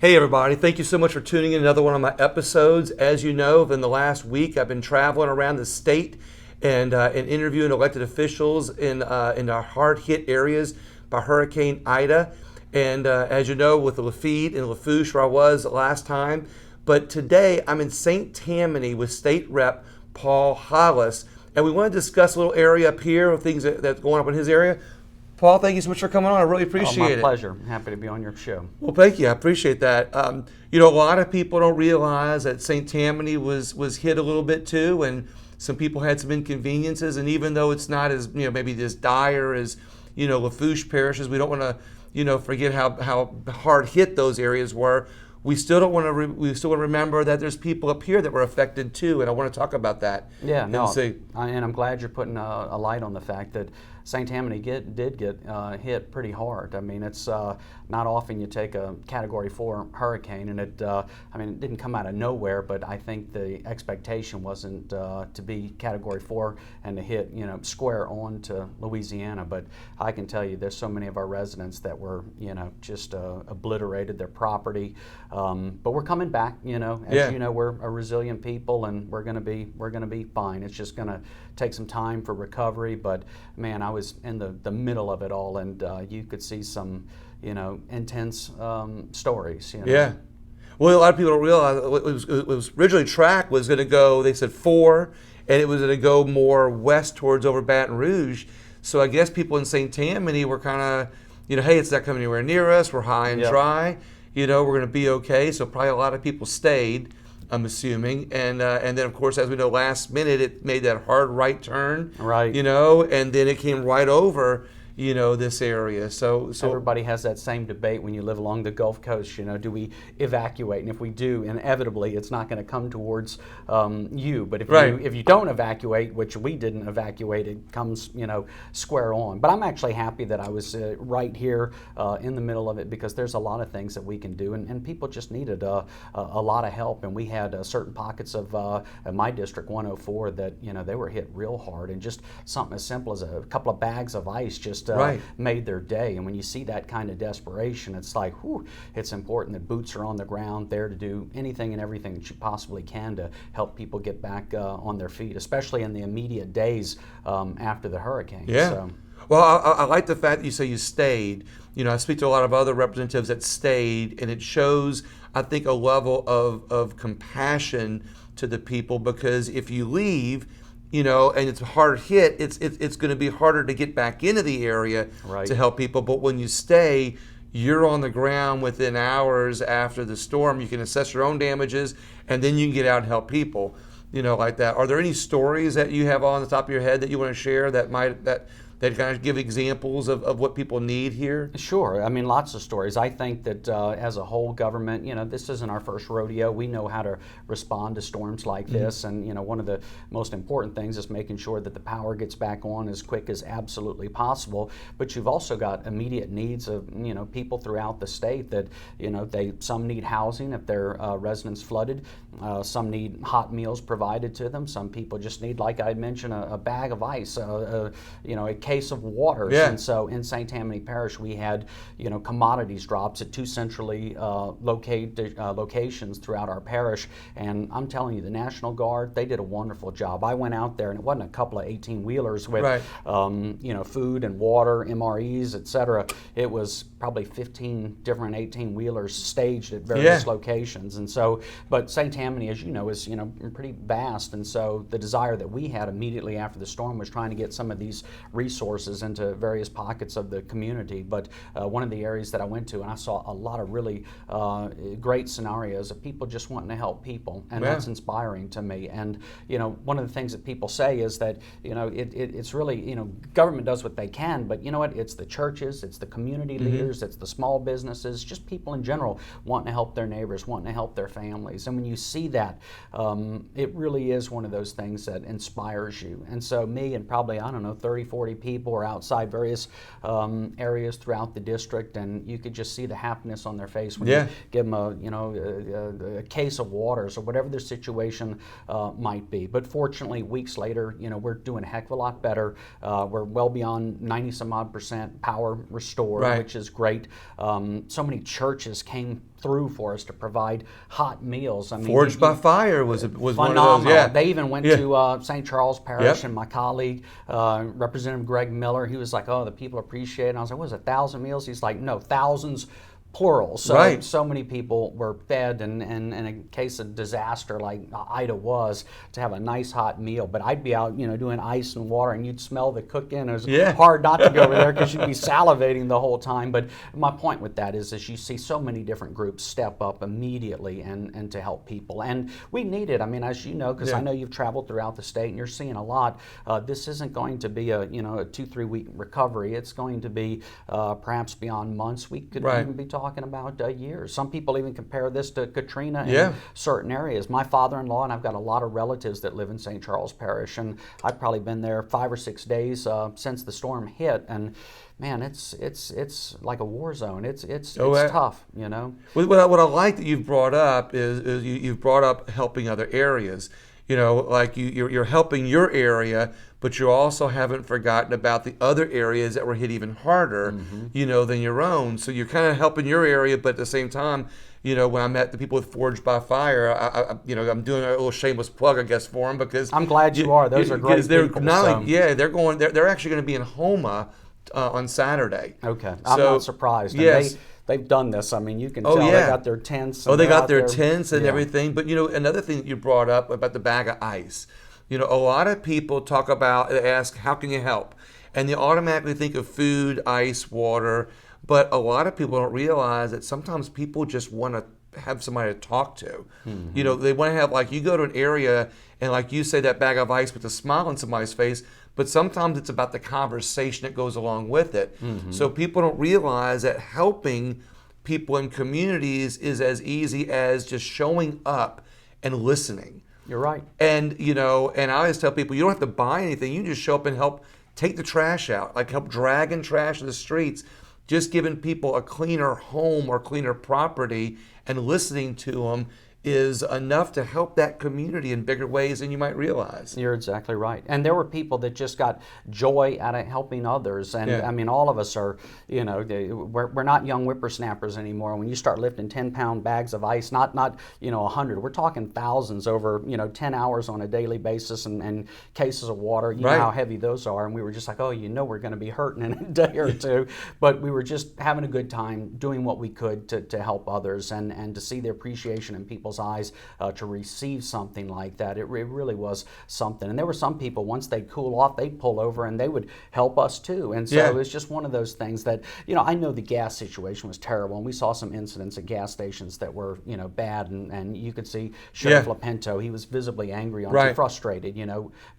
Hey everybody, thank you so much for tuning in another one of my episodes. As you know, in the last week I've been traveling around the state and interviewing elected officials in our hard-hit areas by Hurricane Ida. And as you know, with the Lafitte and Lafourche where I was last time. But today I'm in St. Tammany with State Rep Paul Hollis. And we want to discuss a little area up here of things that's going up in his area. Paul, thank you so much for coming on. I really appreciate it. My pleasure. I'm happy to be on your show. Well, thank you. I appreciate that. A lot of people don't realize that St. Tammany was hit a little bit too, and some people had some inconveniences. And even though it's not as maybe as dire as Lafourche parishes, we don't want to forget how hard hit those areas were. We still want to remember that there's people up here that were affected too, and I want to talk about that. Yeah, and I'm glad you're putting a light on the fact that St. Tammany did get hit pretty hard. I mean, it's not often you take a Category 4 hurricane, and it didn't come out of nowhere, but I think the expectation wasn't to be Category 4 and to hit square on to Louisiana. But I can tell you, there's so many of our residents that were just obliterated, their property. But we're coming back. As you know, we're a resilient people, and we're going to be fine. It's just going to take some time for recovery. But man, I was in the middle of it all, and you could see some intense stories. Yeah. Well, a lot of people don't realize it was originally track was going to go. They said 4, and it was going to go more west towards over Baton Rouge. So I guess people in St. Tammany were kind of, hey, it's not coming anywhere near us. We're high and dry. We're going to be okay. So probably a lot of people stayed, I'm assuming. And then, of course, as we know, last minute, it made that hard right turn. Right. And then it came right over, this area. So everybody has that same debate when you live along the Gulf Coast. Do we evacuate? And if we do, inevitably, it's not going to come towards you. But if you don't evacuate, which we didn't evacuate, it comes square on. But I'm actually happy that I was right here in the middle of it, because there's a lot of things that we can do, and people just needed a lot of help. And we had certain pockets of my district 104 that they were hit real hard, and just something as simple as a couple of bags of ice just made their day. And when you see that kind of desperation, it's like, whew, it's important that boots are on the ground there to do anything and everything that you possibly can to help people get back on their feet, especially in the immediate days after the hurricane. Yeah. So. Well, I like the fact that you say you stayed. I speak to a lot of other representatives that stayed, and it shows, I think, a level of compassion to the people, because if you leave, and it's hard hit, it's going to be harder to get back into the area to help people. But when you stay, you're on the ground within hours after the storm. You can assess your own damages, and then you can get out and help people, like that. Are there any stories that you have on the top of your head that you want to share that kind of give examples of what people need here? Sure. Lots of stories. I think that as a whole government, this isn't our first rodeo. We know how to respond to storms like this. And, one of the most important things is making sure that the power gets back on as quick as absolutely possible. But you've also got immediate needs of, people throughout the state that, some need housing if their residents flooded. Some need hot meals provided to them. Some people just need, like I mentioned, a bag of ice, a case of water. Yeah. And so in St. Tammany Parish, we had commodities drops at 2 centrally locations throughout our parish. And I'm telling you, the National Guard, they did a wonderful job. I went out there, and it wasn't a couple of 18-wheelers with food and water, MREs, etc. It was probably 15 different 18-wheelers staged at various locations. And so, but St. Tammany, as you know, is pretty vast. And so the desire that we had immediately after the storm was trying to get some of these resources into various pockets of the community. But one of the areas that I went to, and I saw a lot of really great scenarios of people just wanting to help people, and that's inspiring to me. And one of the things that people say is that it's really government does what they can, but it's the churches, it's the community leaders, it's the small businesses, just people in general wanting to help their neighbors, wanting to help their families. And when you see that, it really is one of those things that inspires you. And so me and probably 30, 40 people are outside various areas throughout the district, and you could just see the happiness on their face when you give them a case of waters or whatever their situation might be. But fortunately, weeks later, we're doing a heck of a lot better. We're well beyond 90-some-odd% power restored, which is great. So many churches came through for us to provide hot meals. I mean, Forged by Fire was one phenomenal. of those. Yeah. They even went to St. Charles Parish, Yep. and my colleague, Representative Greg Miller, he was like, "Oh, the people appreciate it." And I was like, "What was it, 1,000 meals?" He's like, "No, thousands." Plural. So Right. so many people were fed, and in case of disaster like Ida was, to have a nice hot meal. But I'd be out, doing ice and water, and you'd smell the cooking. It was hard not to go over there because you'd be salivating the whole time. But my point with that is you see so many different groups step up immediately and to help people. And we need it. I mean, as you know, because I know you've traveled throughout the state and you're seeing a lot. This isn't going to be a 2-3 week recovery. It's going to be perhaps beyond months. We could even be talking about years. Some people even compare this to Katrina in certain areas. My father-in-law, and I've got a lot of relatives that live in St. Charles Parish, and I've probably been there 5 or 6 days since the storm hit, and man, it's like a war zone. It's tough, What I like that you've brought up is you've brought up helping other areas. Like you're helping your area, but you also haven't forgotten about the other areas that were hit even harder, than your own. So you're kind of helping your area, but at the same time, when I met the people with Forged by Fire, I'm doing a little shameless plug, I guess, for them because I'm glad you are. Those are great people. They're actually going to be in Homa on Saturday. Okay, I'm not surprised. And yes. They've done this. I mean, you can tell they got their tents. They got their tents and everything. But, another thing that you brought up about the bag of ice. A lot of people ask, how can you help? And they automatically think of food, ice, water. But a lot of people don't realize that sometimes people just want to have somebody to talk to. Mm-hmm. They want to have, like, you go to an area and, like you say, that bag of ice with a smile on somebody's face. But sometimes it's about the conversation that goes along with it. Mm-hmm. So people don't realize that helping people in communities is as easy as just showing up and listening. You're right. And, and I always tell people, you don't have to buy anything. You can just show up and help take the trash out, like help dragging trash to the streets, just giving people a cleaner home or cleaner property and listening to them is enough to help that community in bigger ways than you might realize. You're exactly right. And there were people that just got joy out of helping others. And I mean, all of us are, we're not young whippersnappers anymore. When you start lifting 10-pound bags of ice, not 100, we're talking thousands over, 10 hours on a daily basis and cases of water. You know how heavy those are. And we were just like, we're going to be hurting in a day or two. But we were just having a good time doing what we could to help others and to see the appreciation in people's eyes to receive something like that. It really was something. And there were some people, once they'd cool off, they'd pull over and they would help us too. And so it was just one of those things that, I know the gas situation was terrible, and we saw some incidents at gas stations that were, bad, and you could see Sheriff Lapinto, he was visibly angry, frustrated,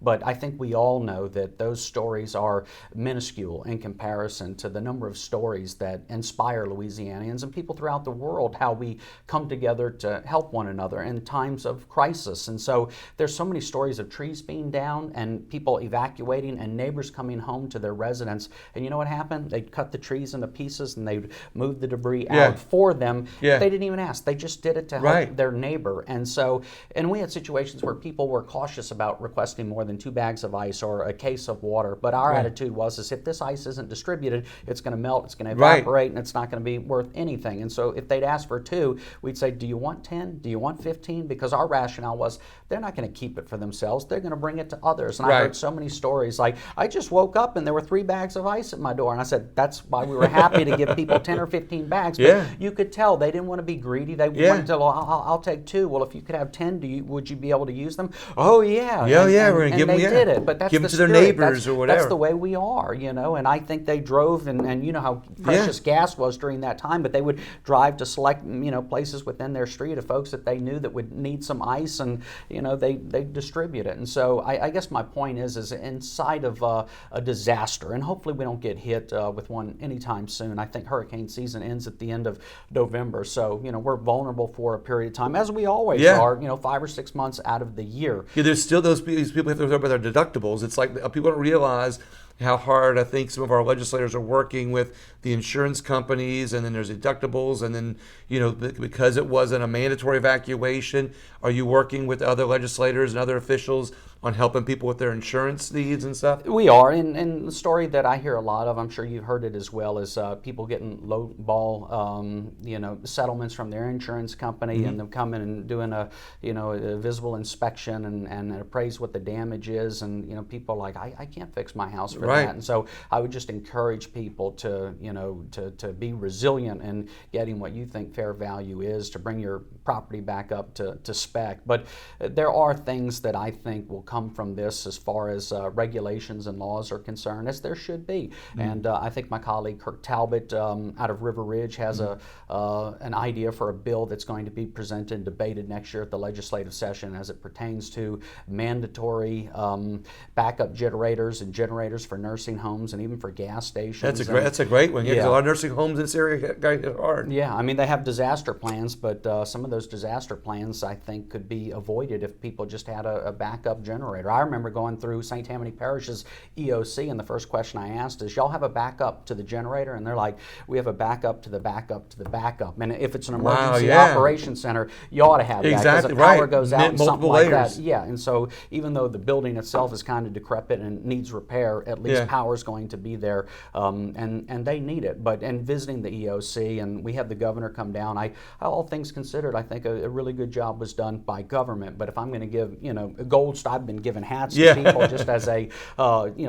but I think we all know that those stories are minuscule in comparison to the number of stories that inspire Louisianians and people throughout the world, how we come together to help one another in times of crisis. And so there's so many stories of trees being down and people evacuating and neighbors coming home to their residence. And you know what happened? They'd cut the trees into pieces and they'd move the debris out for them. They didn't even ask. They just did it to help their neighbor. And so, and we had situations where people were cautious about requesting more than 2 bags of ice or a case of water. But our attitude was, if this ice isn't distributed, it's going to melt, it's going to evaporate, and it's not going to be worth anything. And so if they'd ask for 2, we'd say, do you want 10? Do you want 15? Because our rationale was they're not going to keep it for themselves. They're going to bring it to others. And I heard so many stories like, I just woke up and there were 3 bags of ice at my door. And I said, that's why we were happy to give people 10 or 15 bags. But you could tell they didn't want to be greedy. They wanted to, I'll take 2. Well, if you could have 10, would you be able to use them? Oh, yeah. We're going to give them. And they did it. But that's give them the to their neighbors or whatever. That's the way we are, And I think they drove, and you know how precious gas was during that time, but they would drive to select, places within their street of folks that they knew that would need some ice, and they distribute it. And so I guess my point is inside of a disaster, and hopefully we don't get hit with one anytime soon. I think hurricane season ends at the end of November, so we're vulnerable for a period of time, as we always are. 5 or 6 months out of the year. There's still these people have to worry about their deductibles. It's like people don't realize how hard I think some of our legislators are working with the insurance companies, and then there's deductibles, and then, because it wasn't a mandatory evacuation, are you working with other legislators and other officials on helping people with their insurance needs and stuff? We are, and the story that I hear a lot of, I'm sure you've heard it as well, is people getting low ball, settlements from their insurance company, and them coming and doing a visible inspection and appraise what the damage is, and people are like, I can't fix my house for that, and so I would just encourage people to to be resilient in getting what you think fair value is, to bring your property back up to spec. But there are things that I think will come from this as far as regulations and laws are concerned, as there should be. And I think my colleague Kirk Talbot out of River Ridge has an idea for a bill that's going to be presented and debated next year at the legislative session as it pertains to mandatory backup generators and generators for nursing homes and even for gas stations. That's a great one. Yeah, because a lot of nursing homes in this area got hit hard. Yeah, I mean, they have disaster plans, but some of those disaster plans, I think, could be avoided if people just had a backup generator. I remember going through St. Tammany Parish's EOC, and the first question I asked is, y'all have a backup to the generator? And they're like, we have a backup to the backup to the backup. And if it's an emergency operations center, you ought to have that. Because if power goes out and something like that. Yeah, and so even though the building itself is kind of decrepit and needs repair, at least power is going to be there, and they need it. And visiting the EOC, and we had the governor come down, all things considered, I think a really good job was done by government. But if I'm going to give, I've been giving hats to people just as a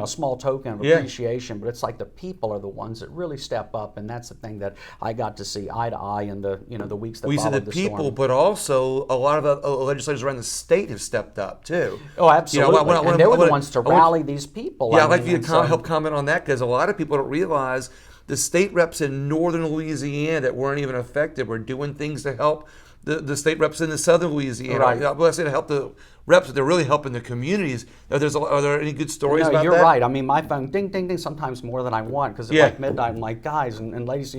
small token of appreciation, but it's like the people are the ones that really step up, and that's the thing that I got to see eye to eye in the the weeks that followed the storm. We see the people, but also a lot of the legislators around the state have stepped up too. Oh, absolutely. And they were the ones to rally these people. Yeah, I'd like you to help comment on that, because a lot of people don't realize the state reps in northern Louisiana that weren't even affected were doing things to help the state reps in the southern Louisiana. Right. I say to help the reps, but they're really helping the communities. Are there any good stories about that? You're right. I mean, my phone ding, ding, ding, sometimes more than I want, because at like midnight, I'm like, guys and ladies,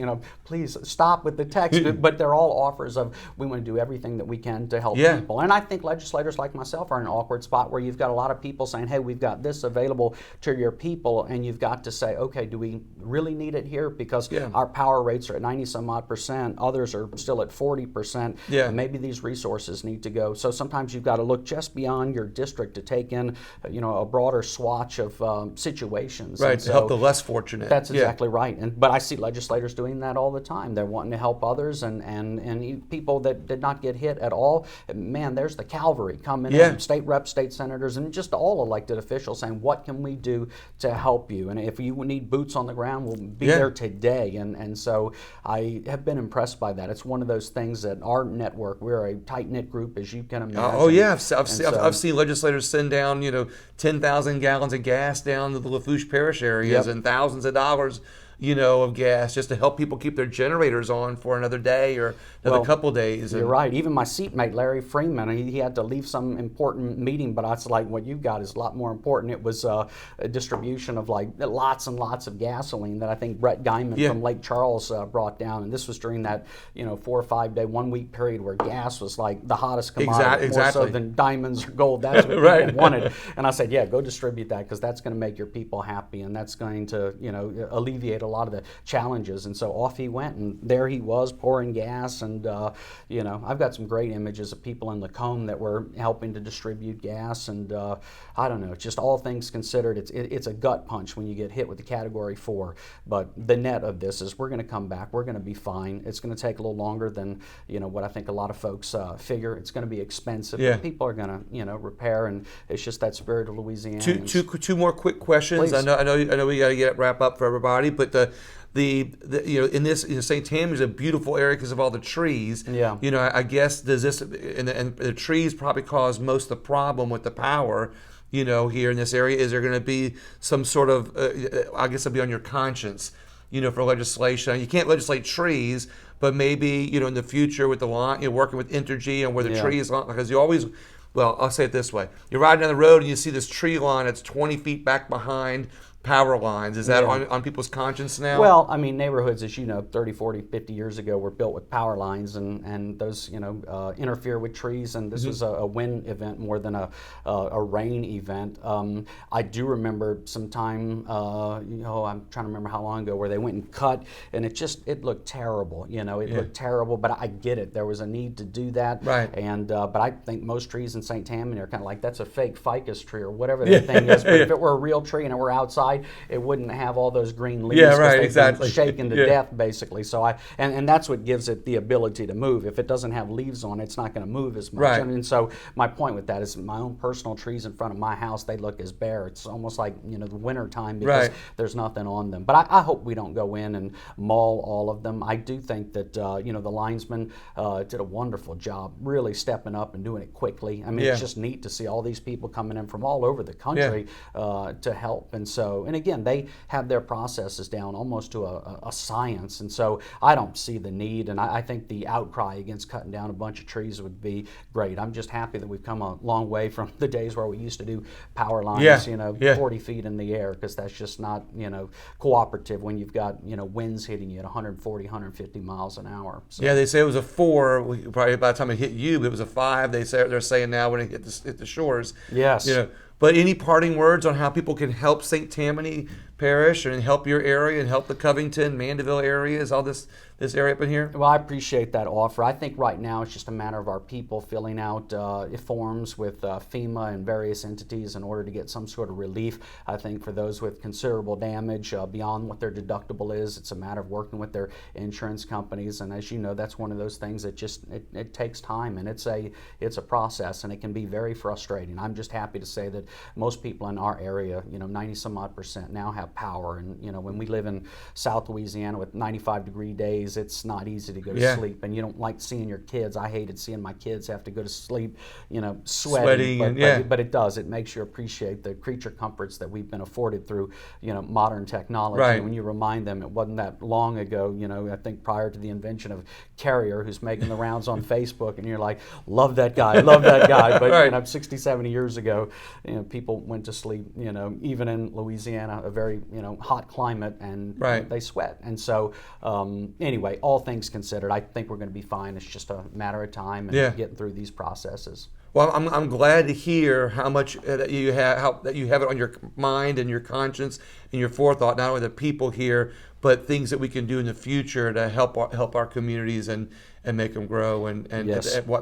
please stop with the text. But they're all offers of, we want to do everything that we can to help people. And I think legislators like myself are in an awkward spot where you've got a lot of people saying, hey, we've got this available to your people, and you've got to say, okay, do we really need it here? Because our power rates are at 90-some odd percent. Others are still at 40%. And maybe these resources need to go. So sometimes you've got to look just beyond your district to take in, a broader swatch of situations. Right, to help the less fortunate. That's exactly right. But I see legislators doing that all the time. They're wanting to help others and people that did not get hit at all. Man, there's the cavalry coming in, state reps, state senators, and just all elected officials saying, what can we do to help you? And if you need boots on the ground, we'll be there today. And so I have been impressed by that. It's one of those things that our network, we're a tight-knit group, as you can imagine. I've seen legislators send down 10,000 gallons of gas down to the Lafourche Parish areas and thousands of dollars of gas just to help people keep their generators on for another day or another couple days. You're right. Even my seatmate, Larry Freeman, he had to leave some important meeting, but I was like, what you've got is a lot more important. It was a distribution of like lots and lots of gasoline that I think Brett Guyman from Lake Charles brought down. And this was during that 4 or 5 day, 1 week period where gas was like the hottest commodity, more so than diamonds or gold. That's what people wanted. And I said, go distribute that, because that's going to make your people happy, and that's going to alleviate a lot of the challenges. And so off he went, and there he was pouring gas. And I've got some great images of people in Lacombe that were helping to distribute gas. And I don't know, just all things considered, it's a gut punch when you get hit with the Category 4. But the net of this is we're going to come back. We're going to be fine. It's going to take a little longer than what I think a lot of folks figure. It's going to be expensive. But people are going to repair, and it's just that spirit of Louisiana. Two more quick questions. Please. I know we got to wrap up for everybody, but in this St. Tammany's a beautiful area because of all the trees. I guess does this and the trees probably cause most of the problem with the power. Here in this area, is there going to be some sort of I guess it'll be on your conscience, for legislation? You can't legislate trees, but maybe in the future with the line, working with Entergy and where the tree is, because you always. Well, I'll say it this way: you're riding down the road and you see this tree line that's 20 feet back behind power lines. Is that Yeah. on people's conscience now? Well, I mean, neighborhoods, as you know, 30, 40, 50 years ago were built with power lines, and those, interfere with trees, and this was a wind event more than a rain event. I do remember some time, I'm trying to remember how long ago, where they went and cut, and it looked terrible. It looked terrible, but I get it. There was a need to do that. Right. And but I think most trees in St. Tammany are kind of like, that's a fake ficus tree or whatever that thing is. But if it were a real tree and it were outside, it wouldn't have all those green leaves. Yeah, right, they've exactly. been shaken to death, basically. So and that's what gives it the ability to move. If it doesn't have leaves on it, it's not going to move as much. Right. I mean, so my point with that is my own personal trees in front of my house, they look as bare. It's almost like the winter time because there's nothing on them. But I hope we don't go in and maul all of them. I do think that the linesmen did a wonderful job, really stepping up and doing it quickly. I mean, it's just neat to see all these people coming in from all over the country to help. And again, they have their processes down almost to a science. And so I don't see the need, and I think the outcry against cutting down a bunch of trees would be great. I'm just happy that we've come a long way from the days where we used to do power lines, 40 feet in the air, because that's just not, cooperative when you've got, winds hitting you at 140, 150 miles an hour. So. Yeah, they say it was a 4. Probably by the time it hit you, but it was a 5. They're saying now when it hit the shores. Yes. But any parting words on how people can help St. Tammany Parish and help your area and help the Covington, Mandeville areas, all this area up in here? Well, I appreciate that offer. I think right now it's just a matter of our people filling out forms with FEMA and various entities in order to get some sort of relief. I think for those with considerable damage beyond what their deductible is, it's a matter of working with their insurance companies. And as you know, that's one of those things that just it takes time, and it's a process, and it can be very frustrating. I'm just happy to say that most people in our area, 90 some odd percent now have power. And when we live in South Louisiana with 95-degree days, it's not easy to go to sleep, and you don't like seeing your kids. I hated seeing my kids have to go to sleep, sweating. But it does. It makes you appreciate the creature comforts that we've been afforded through, modern technology. Right. When you remind them, it wasn't that long ago. I think prior to the invention of Carrier, who's making the rounds on Facebook, and you're like, love that guy, love that guy. But 60, 70 years ago, people went to sleep. Even in Louisiana, a very hot climate, and they sweat. And so anyway, all things considered, I think we're going to be fine. It's just a matter of time and getting through these processes. Well, I'm glad to hear how much that you have it on your mind and your conscience and your forethought, not only the people here, but things that we can do in the future to help our communities and make them grow and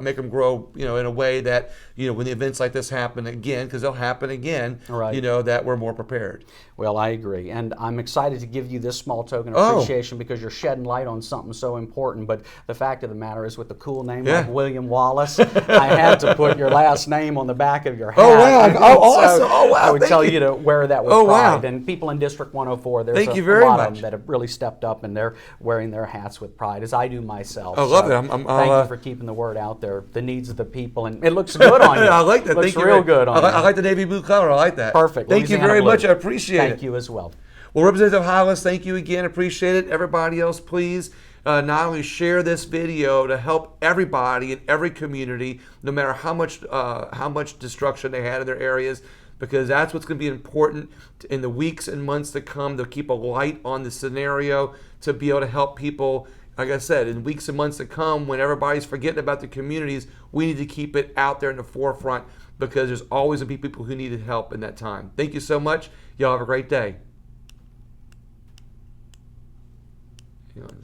make them grow, in a way that, when the events like this happen again, because they'll happen again, that we're more prepared. Well, I agree. And I'm excited to give you this small token of appreciation because you're shedding light on something so important. But the fact of the matter is, with a cool name like William Wallace, I had to put your last name on the back of your hat. Oh, wow. Awesome. So oh, wow. I would tell you to wear that with pride. Wow. And people in District 104, there's Thank a you very lot much. of them that have really stepped up, and they're wearing their hats with pride, as I do myself. I love it. Thank you for keeping the word out there, the needs of the people. And it looks good on you. I like that. It looks Thank you real good on you. I like the navy blue color. I like that. Perfect. Thank you very much. I appreciate it. Thank you as well. Well, Representative Hollis, thank you again. Appreciate it. Everybody else, please not only share this video to help everybody in every community, no matter how much destruction they had in their areas, because that's what's going to be important in the weeks and months to come, to keep a light on the scenario, to be able to help people. Like I said, in weeks and months to come, when everybody's forgetting about the communities, we need to keep it out there in the forefront, because there's always going to be people who needed help in that time. Thank you so much. Y'all have a great day.